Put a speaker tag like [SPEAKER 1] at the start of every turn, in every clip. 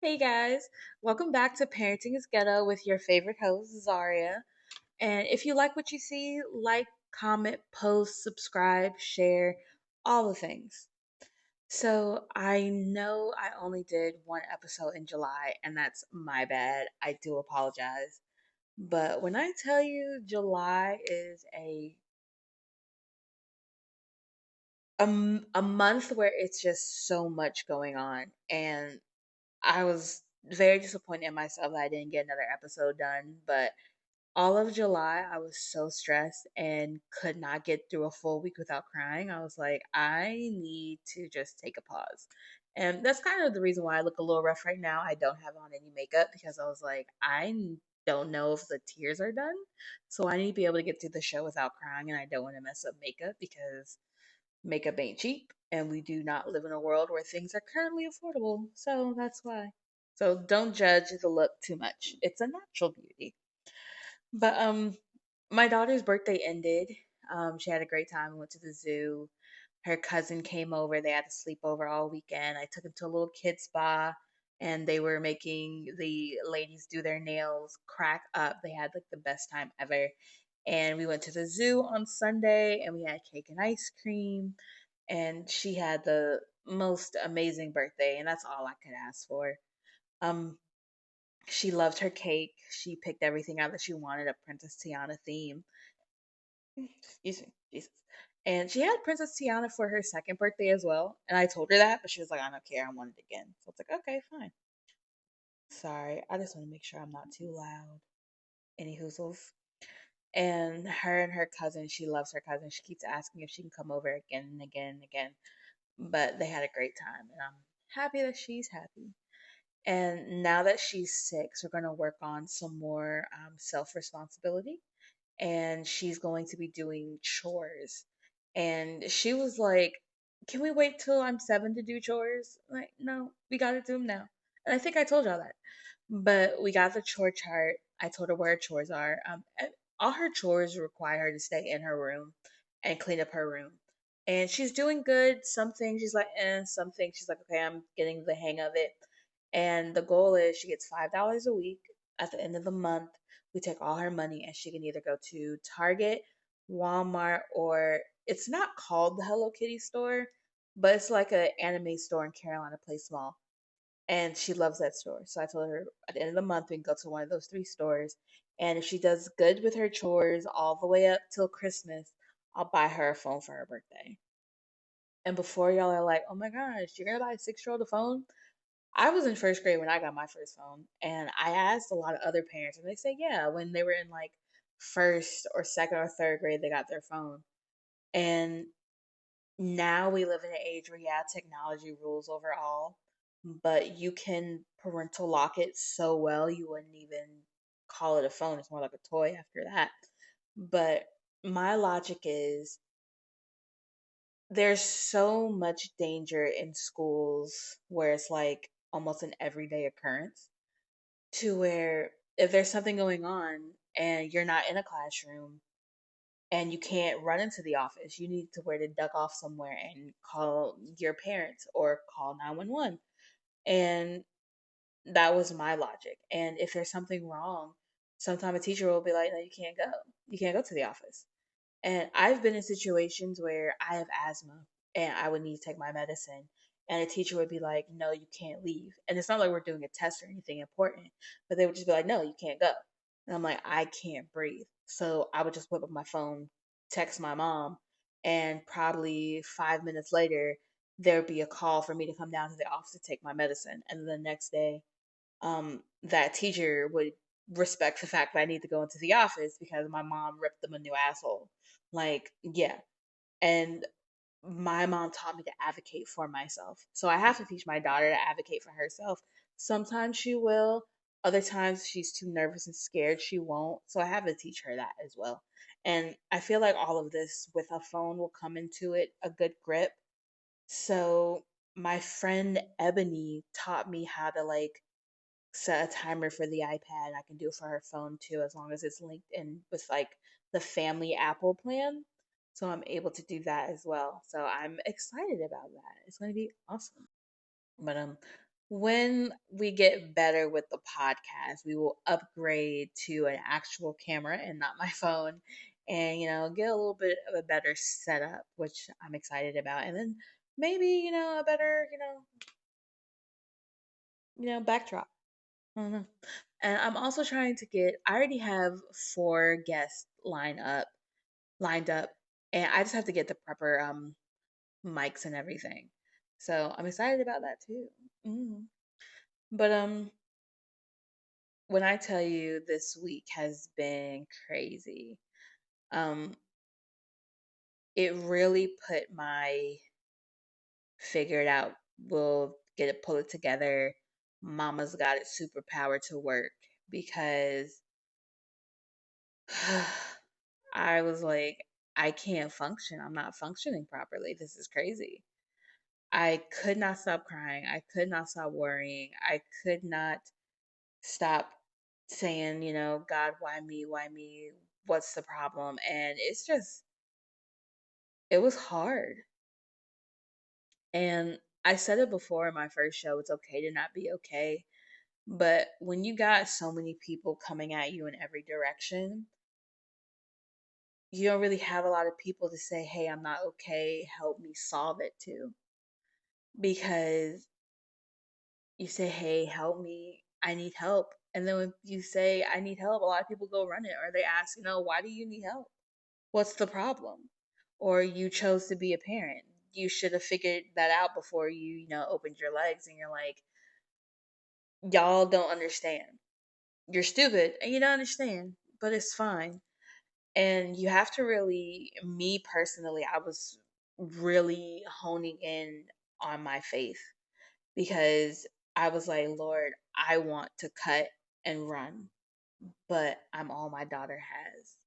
[SPEAKER 1] Hey guys, welcome back to Parenting is Ghetto with your favorite host, Zaria. And if you like what you see, like, comment, post, subscribe, share, all the things. So I know I only did one episode in July, and that's my bad. I do apologize. But when I tell you July is a month where it's just so much going on, and I was very disappointed in myself that I didn't get another episode done, but all of July, I was so stressed and could not get through a full week without crying. I was like, I need to just take a pause. And that's kind of the reason why I look a little rough right now. I don't have on any makeup because I was like, don't know if the tears are done. So I need to be able to get through the show without crying, and I don't want to mess up makeup because makeup ain't cheap, and we do not live in a world where things are currently affordable. So that's why. So don't judge the look too much. It's a natural beauty. But my daughter's birthday ended. She had a great time. We went to the zoo. Her cousin came over. They had to sleep over all weekend. I took them to a little kid spa, and they were making the ladies do their nails crack up. They had like the best time ever. And we went to the zoo on Sunday, and we had cake and ice cream. And she had the most amazing birthday, and that's all I could ask for. Um, she loved her cake. She picked everything out that she wanted, a Princess Tiana theme. Excuse me, Jesus. And she had Princess Tiana for her second birthday as well. And I told her that, but she was like, I don't care. I want it again. So it's like, okay, fine. Sorry. I just want to make sure I'm not too loud. Any hoozles. And her cousin, she loves her cousin. She keeps asking if she can come over again and again and again. But they had a great time. And I'm happy that she's happy. And now that she's 6, we're going to work on some more self responsibility. And she's going to be doing chores. And she was like, can we wait till I'm 7 to do chores? I'm like, no, we got to do them now. And I think I told y'all that. But we got the chore chart. I told her where her chores are. All her chores require her to stay in her room and clean up her room. And she's doing good. Some things she's like, some things she's like, okay, I'm getting the hang of it. And the goal is she gets $5 a week at the end of the month. We take all her money and she can either go to Target, Walmart, or it's not called the Hello Kitty store, but it's like an anime store in Carolina Place Mall. And she loves that store. So I told her at the end of the month we can go to one of those 3 stores. And if she does good with her chores all the way up till Christmas, I'll buy her a phone for her birthday. And before y'all are like, oh my gosh, you're gonna buy a 6-year old a phone? I was in first grade when I got my first phone, and I asked a lot of other parents, and they say, yeah, when they were in like first or second or third grade, they got their phone. And now we live in an age where, yeah, technology rules over all, but you can parental lock it so well, you wouldn't even call it a phone. It's more like a toy after that. But my logic is there's so much danger in schools where it's like almost an everyday occurrence to where if there's something going on and you're not in a classroom and you can't run into the office, you need to where to duck off somewhere and call your parents or call 911. And that was my logic. And if there's something wrong, sometimes a teacher will be like, no, you can't go. You can't go to the office. And I've been in situations where I have asthma and I would need to take my medicine. And a teacher would be like, no, you can't leave. And it's not like we're doing a test or anything important, but they would just be like, no, you can't go. And I'm like, I can't breathe. So I would just whip up my phone, text my mom, and probably 5 minutes later, there would be a call for me to come down to the office to take my medicine. And the next day, that teacher would respect the fact that I need to go into the office because my mom ripped them a new asshole. Like, yeah. And my mom taught me to advocate for myself. So I have to teach my daughter to advocate for herself. Sometimes she will, other times she's too nervous and scared, she won't. So I have to teach her that as well. And I feel like all of this with a phone will come into it a good grip. So my friend Ebony taught me how to like set a timer for the iPad. I can do it for her phone too, as long as it's linked in with like the family Apple plan. So I'm able to do that as well. So I'm excited about that. It's going to be awesome. But When we get better with the podcast, we will upgrade to an actual camera and not my phone and, get a little bit of a better setup, which I'm excited about. And then maybe, a better, backdrop. I don't know. And I'm also trying to I already have 4 guests lined up, and I just have to get the proper mics and everything. So I'm excited about that too. Mm. But when I tell you this week has been crazy, um, it really put my figured out, we'll get it, pull it together. Mama's got it superpower to work because I was like, I can't function. I'm not functioning properly. This is crazy. I could not stop crying. I could not stop worrying. I could not stop saying, God, why me? Why me? What's the problem? And it was hard. And I said it before in my first show, it's okay to not be okay. But when you got so many people coming at you in every direction, you don't really have a lot of people to say, hey, I'm not okay, help me solve it to. Because you say, hey, help me, I need help. And then when you say, I need help, a lot of people go run it or they ask, why do you need help? What's the problem? Or you chose to be a parent. You should have figured that out before opened your legs and you're like, y'all don't understand. You're stupid and you don't understand, but it's fine. And you have to really, me personally, I was really honing in on my faith because I was like, Lord, I want to cut and run, but I'm all my daughter has.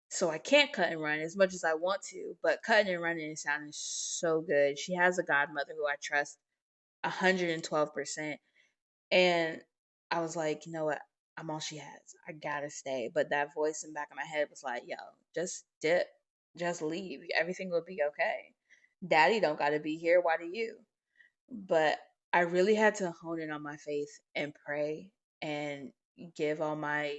[SPEAKER 1] So I can't cut and run as much as I want to, but cutting and running is sounding so good. She has a godmother who I trust 112%. And I was like, you know what? I'm all she has. I gotta stay. But that voice in the back of my head was like, yo, just dip. Just leave. Everything will be okay. Daddy don't gotta be here. Why do you? But I really had to hone in on my faith and pray and give all my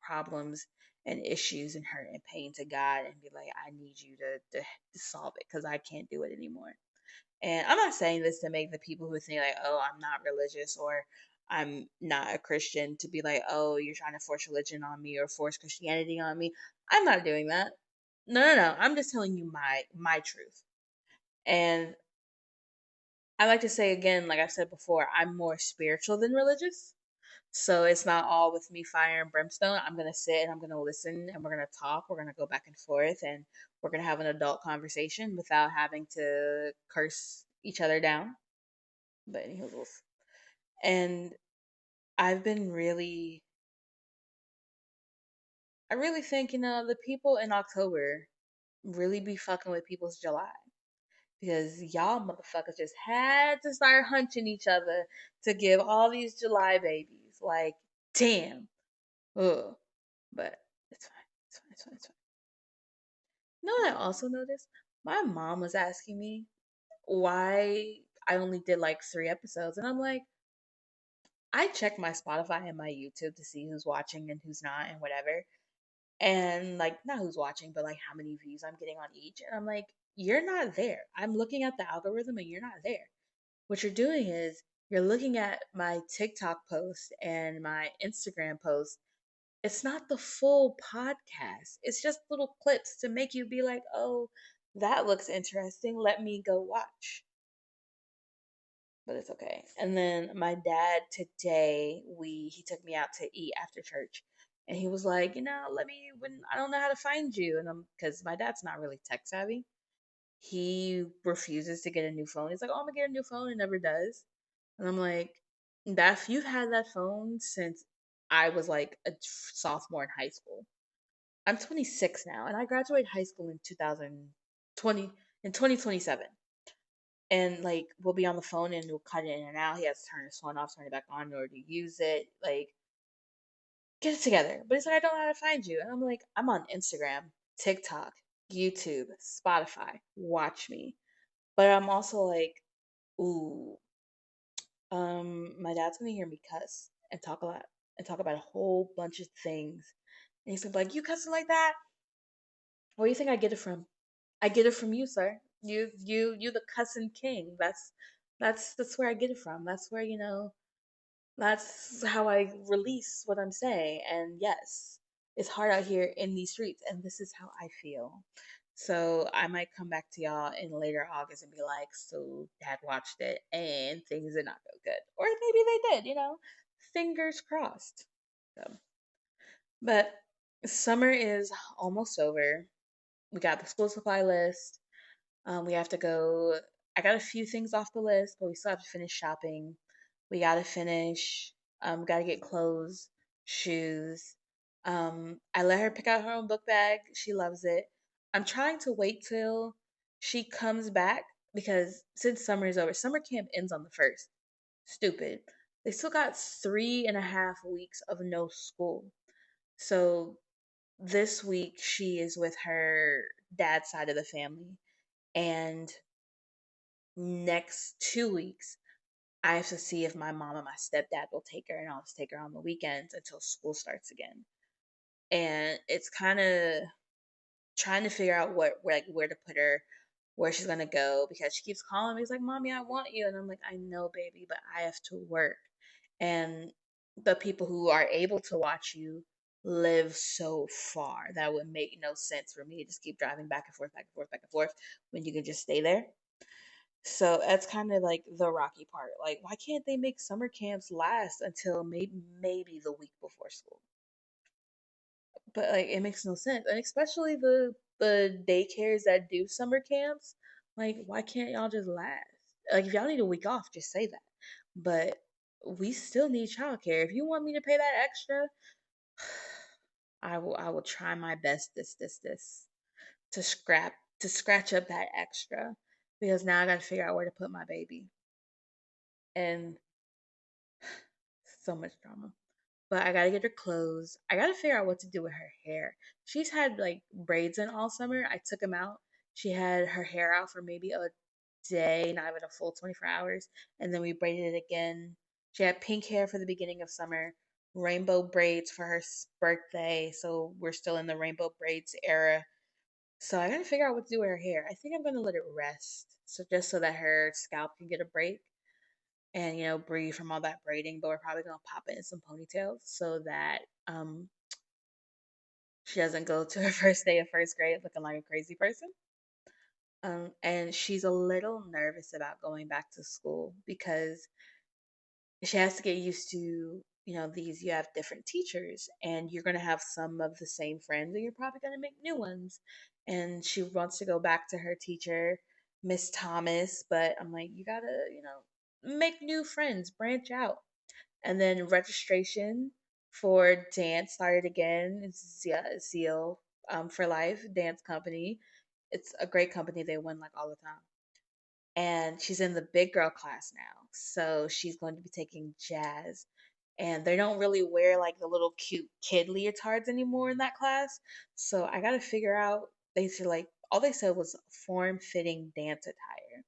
[SPEAKER 1] problems and issues and hurt and pain to God and be like, I need you to solve it because I can't do it anymore. And I'm not saying this to make the people who think like, oh, I'm not religious or I'm not a Christian to be like, oh, you're trying to force religion on me or force Christianity on me. I'm not doing that. No, no, no. I'm just telling you my truth. And I like to say again, like I said before, I'm more spiritual than religious. So it's not all with me fire and brimstone. I'm gonna sit and I'm gonna listen and we're gonna talk. We're gonna go back and forth and we're gonna have an adult conversation without having to curse each other down. But anywho, and I've been I really think, the people in October really be fucking with people's July. Because y'all motherfuckers just had to start hunching each other to give all these July babies. Like, damn. Ugh. But it's fine. It's fine. It's fine. It's fine. You know what I also noticed? My mom was asking me why I only did like 3 episodes. And I'm like, I check my Spotify and my YouTube to see who's watching and who's not and whatever. And like, not who's watching, but like how many views I'm getting on each. And I'm like, you're not there. I'm looking at the algorithm and you're not there. What you're doing is you're looking at my TikTok post and my Instagram post. It's not the full podcast. It's just little clips to make you be like, oh, that looks interesting. Let me go watch. But it's okay. And then my dad today, we he took me out to eat after church. And he was like, let me when I don't know how to find you. And I'm because my dad's not really tech savvy. He refuses to get a new phone. He's like, oh, I'm gonna get a new phone and never does. And I'm like, that you've had that phone since I was like a sophomore in high school. I'm 26 now, and I graduated high school in 2020 in 2027. And like we'll be on the phone and we'll cut it in and out. He has to turn his phone off, turn it back on in order to use it. Like, get it together. But he's like, I don't know how to find you. And I'm like, I'm on Instagram, TikTok, YouTube, Spotify. Watch me. But I'm also like, ooh, My dad's gonna hear me cuss and talk a lot and talk about a whole bunch of things. And he's gonna be like, "You cussing like that? Where do you think I get it from? I get it from you, sir. You, the cussing king. That's where I get it from. That's where That's how I release what I'm saying. And yes, it's hard out here in these streets, and this is how I feel. So I might come back to y'all in later August and be like, so dad watched it and things did not go good. Or maybe they did. Fingers crossed. So, but summer is almost over. We got the school supply list. We have to go. I got a few things off the list, but we still have to finish shopping. We gotta finish. Gotta get clothes, shoes. I let her pick out her own book bag. She loves it. I'm trying to wait till she comes back because since summer is over, summer camp ends on the first. Stupid. They still got 3.5 weeks of no school. So this week she is with her dad's side of the family, and next 2 weeks, I have to see if my mom and my stepdad will take her, and I'll just take her on the weekends until school starts again. And it's kind of trying to figure out where to put her, where she's gonna go, because she keeps calling me. It's like, "Mommy, I want you," and I'm like, "I know, baby, but I have to work." And the people who are able to watch you live so far that would make no sense for me to just keep driving back and forth, back and forth, back and forth when you can just stay there. So that's kind of like the rocky part. Like, why can't they make summer camps last until maybe the week before school? But like, it makes no sense, and especially the daycares that do summer camps. Like, why can't y'all just last? Like, if y'all need a week off, just say that. But we still need childcare. If you want me to pay that extra, I will try my best this to scratch up that extra, because now I got to figure out where to put my baby. And so much drama. But I gotta get her clothes. I gotta figure out what to do with her hair. She's had like braids in all summer. I took them out. She had her hair out for maybe a day, not even a full 24 hours. And then we braided it again. She had pink hair for the beginning of summer, rainbow braids for her birthday. So we're still in the rainbow braids era. So I gotta figure out what to do with her hair. I think I'm gonna let it rest. So just so that her scalp can get a break and breathe from all that braiding. But we're probably gonna pop it in some ponytails so that she doesn't go to her first day of first grade looking like a crazy person. And she's a little nervous about going back to school because she has to get used to, these, you have different teachers and you're going to have some of the same friends and you're probably going to make new ones. And she wants to go back to her teacher, Miss Thomas, but I'm like, you got to, make new friends, branch out. And then registration for dance started again. It's Zeal for Life Dance Company. It's a great company. They win like all the time. And she's in the big girl class now. So she's going to be taking jazz. And they don't really wear like the little cute kid leotards anymore in that class. So I got to figure out, they said like, all they said was form fitting dance attire.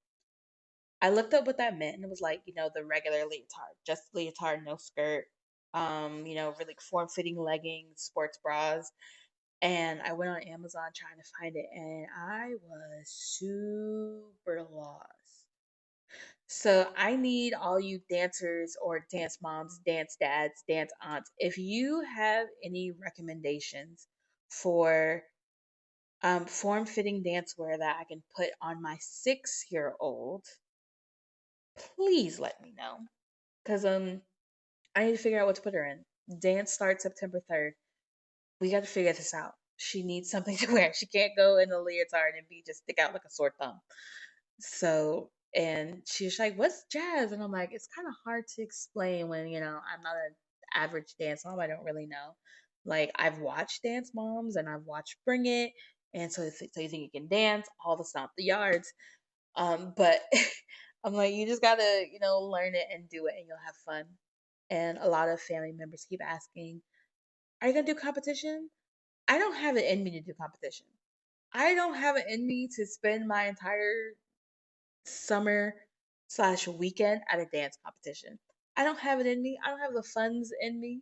[SPEAKER 1] I looked up what that meant and it was like, the regular leotard, just leotard, no skirt, really form fitting leggings, sports bras. And I went on Amazon trying to find it and I was super lost. So I need all you dancers or dance moms, dance dads, dance aunts. If you have any recommendations for form fitting dance wear that I can put on my 6-year old, please let me know. Cause I need to figure out what to put her in. Dance starts September 3rd. We got to figure this out. She needs something to wear. She can't go in a leotard and be just stick out like a sore thumb. So, and she's like, "What's jazz?" And I'm like, "It's kind of hard to explain when I'm not an average dance mom. I don't really know. Like I've watched Dance Moms and I've watched Bring It, and so you think you can dance? All the stomp the yards. But I'm like, you just gotta, learn it and do it, and you'll have fun. And a lot of family members keep asking, "Are you gonna do competition?" I don't have it in me to do competition. I don't have it in me to spend my entire summer slash weekend at a dance competition. I don't have it in me. I don't have the funds in me.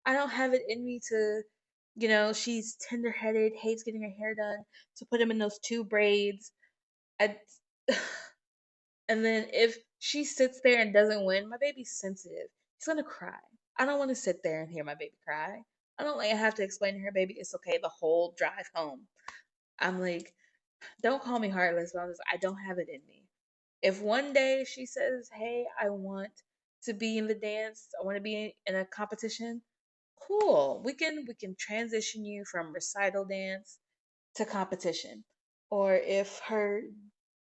[SPEAKER 1] I don't have it in me to, she's tender headed, hates getting her hair done, to put him in those two braids. I, and then if she sits there and doesn't win, my baby's sensitive. She's gonna cry. I don't want to sit there and hear my baby cry. I don't like I have to explain to her baby it's okay the whole drive home. I'm like, don't call me heartless, but I don't have it in me. If one day she says, "Hey, I want to be in the dance. I want to be in a competition." Cool. We can transition you from recital dance to competition. Or if her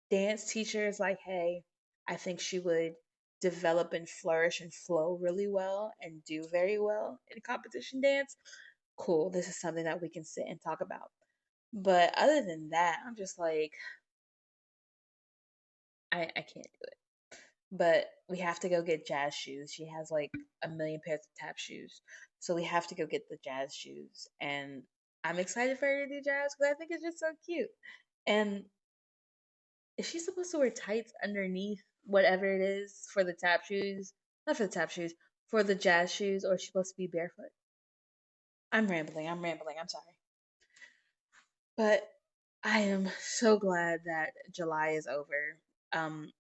[SPEAKER 1] dance teacher is like, "Hey, I think she would develop and flourish and flow really well and do very well in competition dance." Cool. This is something that we can sit and talk about. But other than that, I'm just like, I can't do it. But we have to go get jazz shoes. She has like a million pairs of tap shoes. So we have to go get the jazz shoes. And I'm excited for her to do jazz because I think it's just so cute. And is she supposed to wear tights underneath whatever it is for the tap shoes? Not for the tap shoes, for the jazz shoes, or is she supposed to be barefoot? I'm rambling. I'm rambling. I'm sorry. But I am so glad that July is over. Um,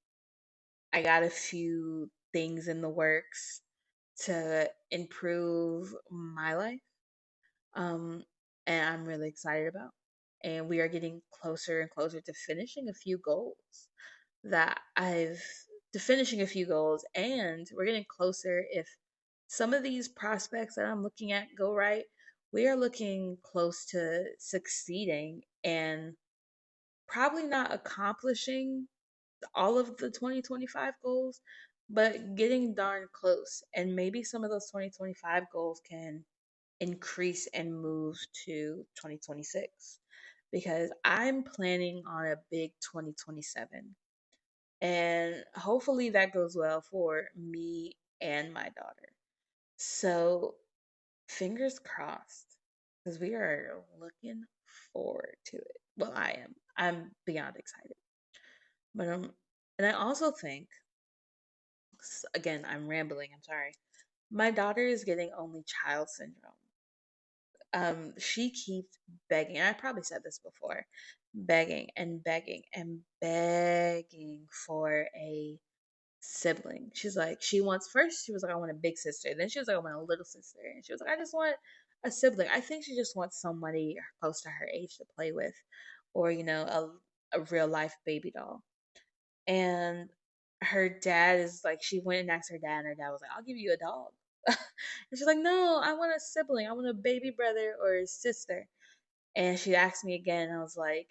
[SPEAKER 1] I got a few things in the works to improve my life. Um, and I'm really excited about. And we are getting closer and closer to finishing a few goals that I've to finishing a few goals, and we're getting closer if some of these prospects that I'm looking at go right. We are looking close to succeeding and probably not accomplishing all of the 2025 goals, but getting darn close. And maybe some of those 2025 goals can increase and move to 2026 because I'm planning on a big 2027. And hopefully that goes well for me and my daughter. So, fingers crossed because we are looking forward to it. Well, I am. I'm beyond excited. But and I also think again, I'm rambling, I'm sorry. My daughter is getting only child syndrome. She keeps begging, and I probably said this before, begging and begging and begging for a sibling. She's like, she wants first, she was like, I want a big sister. Then she was like, I want a little sister. And she was like, I just want a sibling. I think she just wants somebody close to her age to play with, or, a real life baby doll. And her dad is like, she went and asked her dad, and her dad was like, I'll give you a dog. And she's like, no, I want a sibling. I want a baby brother or a sister. And she asked me again, and I was like,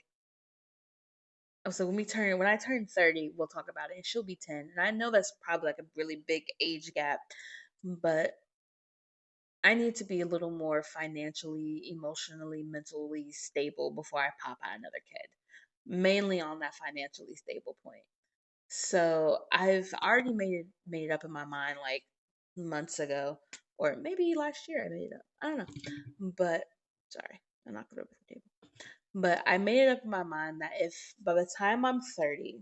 [SPEAKER 1] oh, so when I turn 30, we'll talk about it. And she'll be 10. And I know that's probably like a really big age gap, but I need to be a little more financially, emotionally, mentally stable before I pop out another kid. Mainly on that financially stable point. So I've already made it up in my mind like months ago, or maybe last year I made it up. I don't know, but sorry, I knocked it over the table. But I made it up in my mind that if by the time I'm 30,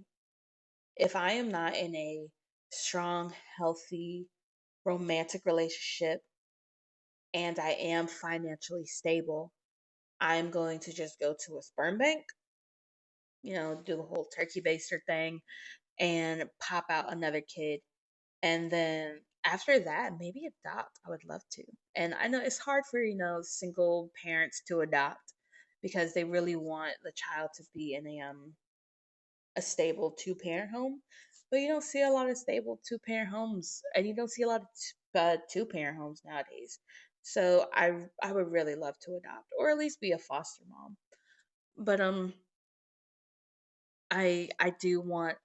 [SPEAKER 1] if I am not in a strong, healthy, romantic relationship and I am financially stable, I'm going to just go to a sperm bank, do the whole turkey baster thing and pop out another kid. And then after that, maybe adopt. I would love to. And I know it's hard for, single parents to adopt because they really want the child to be in a stable two-parent home. But you don't see a lot of stable two-parent homes, and you don't see a lot of two-parent homes nowadays. So I would really love to adopt or at least be a foster mom. But I do want,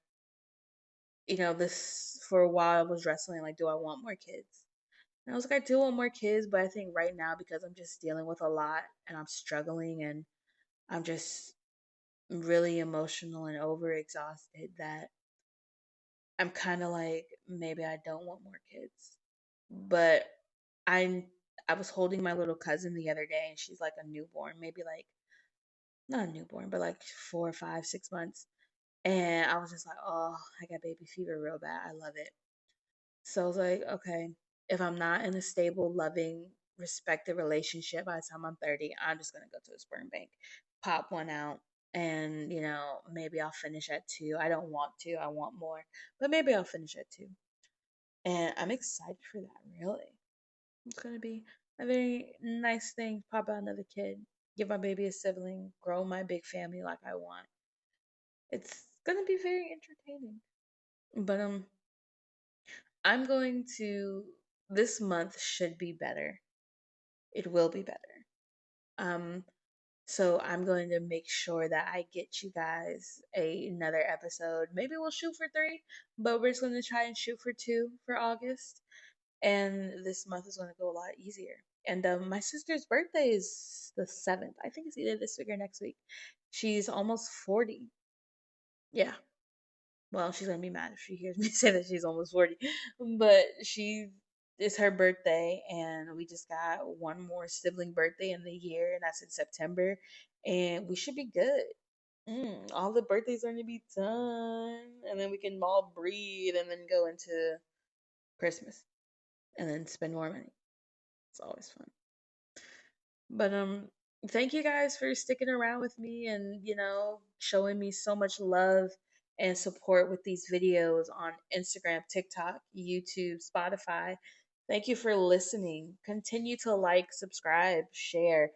[SPEAKER 1] this for a while I was wrestling like, do I want more kids? And I was like, I do want more kids, but I think right now because I'm just dealing with a lot and I'm struggling and I'm just really emotional and overexhausted that I'm kind of like maybe I don't want more kids. But I I was holding my little cousin the other day and she's like a newborn, maybe like not a newborn, but like 4 or 5, 6 months. And I was just like, oh, I got baby fever real bad. I love it. So I was like, okay, if I'm not in a stable, loving, respected relationship by the time I'm 30, I'm just gonna go to a sperm bank, pop one out, and maybe I'll finish at two. I don't want to, I want more, but maybe I'll finish at two. And I'm excited for that, really. It's gonna be a very nice thing, pop out another kid, give my baby a sibling, grow my big family like I want. It's gonna be very entertaining. But I'm going to this month should be better. It will be better. Um, so I'm going to make sure that I get you guys another episode. Maybe we'll shoot for three, but we're just going to try and shoot for two for August. And this month is going to go a lot easier. And my sister's birthday is the 7th. I think it's either this week or next week. She's almost 40. Yeah. Well, she's gonna be mad if she hears me say that she's almost 40. But it's her birthday, and we just got one more sibling birthday in the year, and that's in September, and we should be good. All the birthdays are gonna be done, and then we can all breathe, and then go into Christmas, and then spend more money. It's always fun. But thank you guys for sticking around with me and, showing me so much love and support with these videos on Instagram, TikTok, YouTube, Spotify. Thank you for listening. Continue to like, subscribe, share,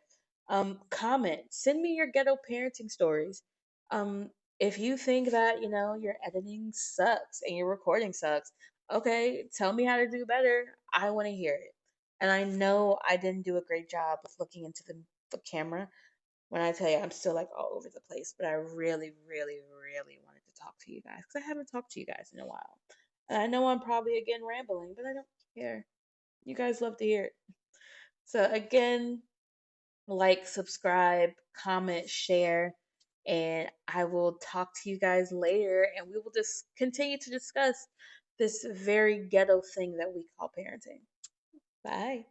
[SPEAKER 1] comment. Send me your ghetto parenting stories. Um if you think that, your editing sucks and your recording sucks, okay, tell me how to do better. I want to hear it. And I know I didn't do a great job of looking into the camera when I tell you I'm still like all over the place, but I really, really, really wanted to talk to you guys because I haven't talked to you guys in a while. And I know I'm probably again rambling, but I don't care. You guys love to hear it. So, again, like, subscribe, comment, share, and I will talk to you guys later and we will just continue to discuss this very ghetto thing that we call parenting. Bye.